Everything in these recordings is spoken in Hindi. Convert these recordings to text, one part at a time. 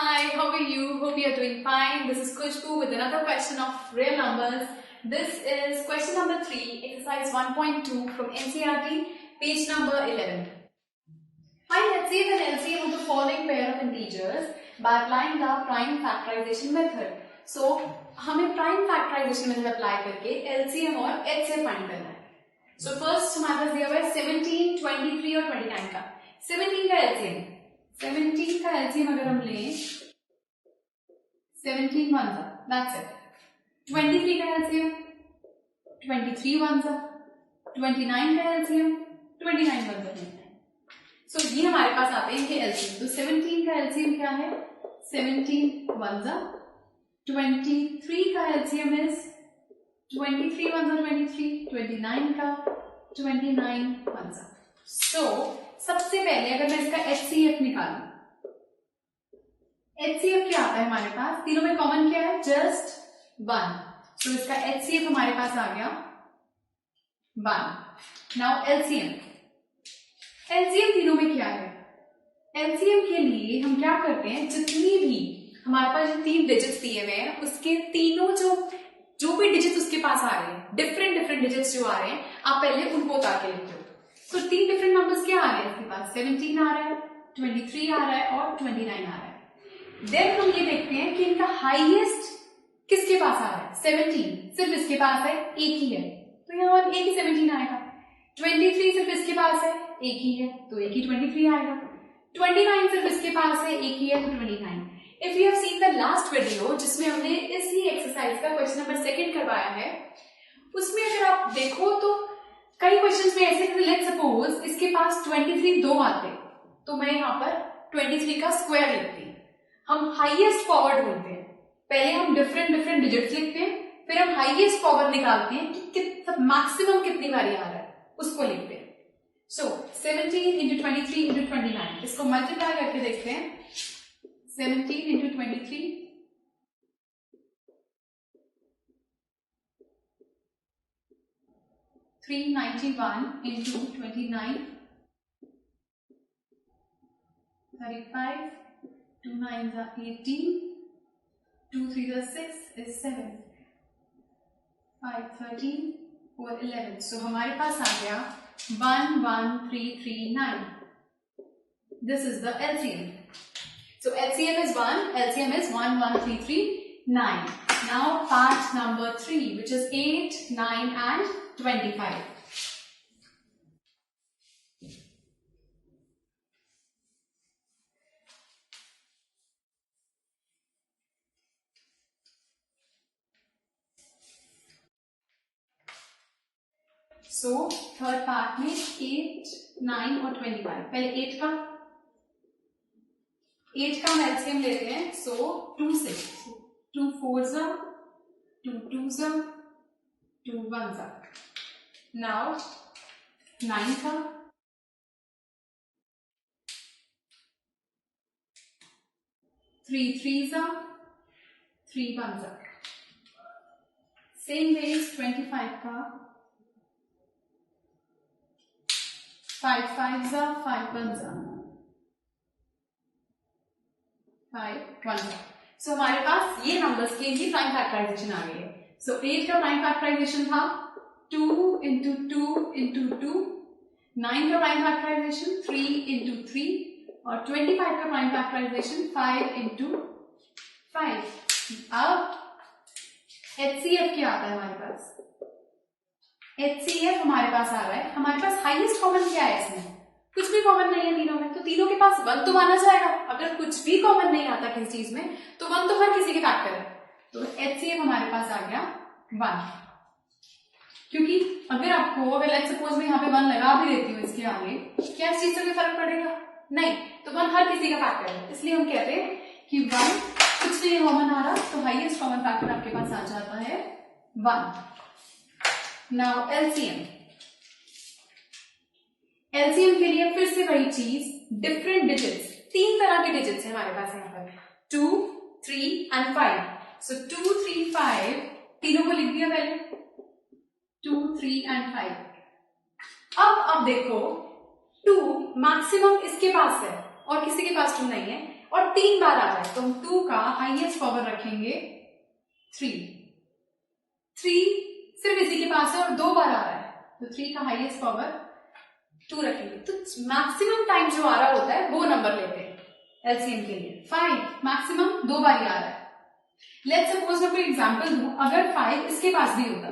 Hi, how are you? Hope you are doing fine. This is Kushbu with another question of real numbers. This is question number 3, exercise 1.2 from NCERT, page number 11. Find HCF and LCM of the following pair of integers by applying the prime factorization method. So, हमें prime factorization method apply करके LCM और HCF find करना है. So first हमारे पास दिया हुआ है 17, 23 और 29 का. 17 का LCM. 17 का LCM अगर हम लें 17 ones are, that's it. 23 का LCM 23 ones are, 29 का LCM 29 ones are. So ये हमारे पास आते हैं इनके LCM. तो 17 का LCM क्या है? 17 ones are. 23 का LCM is 23 ones are 23, 29 का 29 ones are. So सबसे पहले अगर मैं इसका HCF निकालूं, HCF क्या आता है हमारे पास? तीनों में कॉमन क्या है? जस्ट 1. तो इसका HCF हमारे पास आ गया 1. Now LCM. LCM तीनों में क्या है? LCM के लिए हम क्या करते हैं, जितनी भी हमारे पास जो 3 डिजिट्स दिए हुए हैं उसके तीनों जो भी डिजिट्स उसके पास आ रहे हैं, डिफरेंट डिजिट्स जो आ रहे हैं, आप पहले उनको उतार के लिखते हो. तो 3 डिफरेंट नंबर्स क्या आ रहे हैं इसके पास? 17 आ रहा है, 23 आ रहा है और 29 आ रहा है. देन हम ये देखते हैं कि इनका हाईएस्ट किसके पास आ रहा है? 17 सिर्फ इसके पास है, एक ही है, तो यहाँ एक ही 17 आएगा. 23 सिर्फ इसके पास है, एक ही है, तो एक ही 23 आएगा. 29 सिर्फ इसके पास है, एक ही है, तो 29. If you have seen the last video जिसमें हमने इसी एक्सरसाइज का क्वेश्चन नंबर 2 करवाया है, उसमें अगर आप देखो तो कई क्वेश्चंस में ऐसे थे, लेट्स सपोज इसके पास 23 दो आते, तो मैं यहाँ पर 23 का स्क्वायर लिखती. हम हाईएस्ट पावर ढूंढते हैं, पहले हम डिफरेंट डिजिट्स लिखते हैं, फिर हम हाईएस्ट पावर निकालते हैं कि मैक्सिमम कितनी बारी आ रहा है, उसको लिखते हैं. सो 17 इंटू 23 इंटू 29, इसको मल्टीप्लाई करके देखते हैं. 17 into 23 391 into 29 35, 2 9s are 18, 2 3s are 6 is 7, 5 13, 4 11. So हमारे पास आ गया 11339. This is the LCM. So LCM is 1, LCM is 11339. Now part number 3, which is 8, 9 and 25. So third part में 8, 9 और 25. पहले 8 का हम LCM लेते हैं. So 2 से 2 4s are, 2 2s are, 2 1s are. Now 9 का 3 3s are, 3 1s are. Same way 25 का 5 5s are, 5 1s are, 5 1s are. So हमारे पास ये नंबर्स के लिए प्राइम फैक्टराइजेशन आ गई है. So 8 का प्राइम फैक्टराइजेशन था 2 into 2 into 2. 9 का प्राइम फैक्टराइजेशन 3 into 3 और 25 का प्राइम फैक्टराइजेशन 5 into 5. अब HCF क्या आता है हमारे पास? HCF हमारे पास आ रहा है, हमारे पास हाईएस्ट कॉमन क्या है इसमें? कुछ भी कॉमन नहीं है तीनों में, तो तीनों के पास 1 तो माना जाएगा. अगर कुछ भी कॉमन नहीं आता किसी चीज में तो 1 तो हर किसी के फैक्टर है. तो HCF हमारे पास आ गया 1. क्योंकि अगर लेट्स सपोज मैं यहाँ पे 1 लगा भी देती हूँ इसके आगे, क्या इस चीज से कोई फर्क पड़ेगा? नहीं. तो 1 हर किसी का फैक्टर है, इसलिए हम कहते हैं कि 1 कुछ नहीं कॉमन आ रहा, तो हाईएस्ट कॉमन फैक्टर आपके पास आ जाता है 1. Now LCM. LCM के लिए फिर से वही चीज, डिफरेंट डिजिट्स, 3 तरह के डिजिट्स हैं हमारे पास यहाँ पर, 2 3 and 5. So 2 3 5 तीनों को लिख दिया पहले, 2 3 and 5. अब देखो 2 मैक्सिमम इसके पास है और किसी के पास 2 नहीं है. और 3 बार आ जाए तो हम 2 का हाईएस्ट पावर रखेंगे 3 सिर्फ इसी के पास है और 2 बार आ रहा है तो 3 का हाईएस्ट पावर 2 रखेंगे। तो मैक्सिमम टाइम जो आ रहा होता है वो नंबर लेते हैं एलसीएम के लिए। 5 मैक्सिमम 2 बार ही आ रहा है। लेट्स सपोज मैं कोई एग्जांपल दूं, अगर 5 इसके पास भी होता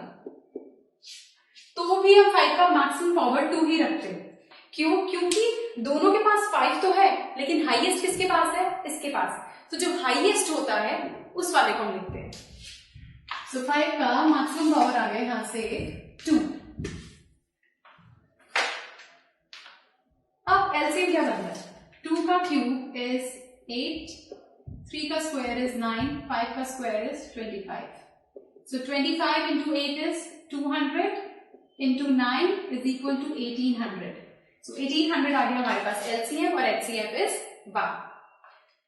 तो भी हम 5 का मैक्सिमम पावर 2 ही रखते हैं। क्यों? क्योंकि दोनों के पास 5 तो है लेकिन हाईएस्ट किसके पास है? इसके पास। तो जो हाईएस्ट होता है उस वाले को हम लिखते हैं। सो 5 का मैक्सिमम पावर आ गया यहां से 2। अब एलसीएम क्या बनता है? 2 का क्यूब इज 8, 3 का स्क्वायर इज 9, 5 का square is 25। So 25 into 8 is 200 into 9 is equal to 1800। So 1800 आ गया हमारे पास एलसीएम और HCF is 1।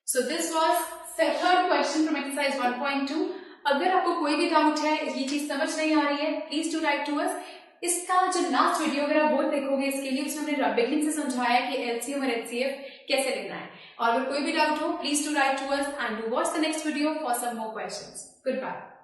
So this was third question from exercise 1.2। अगर आपको कोई भी डाउट है, ये चीज समझ नहीं आ रही है, please to write to us. इसका जो लास्ट वीडियो अगर आप वो देखोगे इसके लिए, उसमें हमने बिगिनिंग से समझाया कि एलसीएम और एचसीएफ कैसे लिखना है। और अगर कोई भी डाउट हो, please to write to us and do watch the next video for some more questions. Good bye.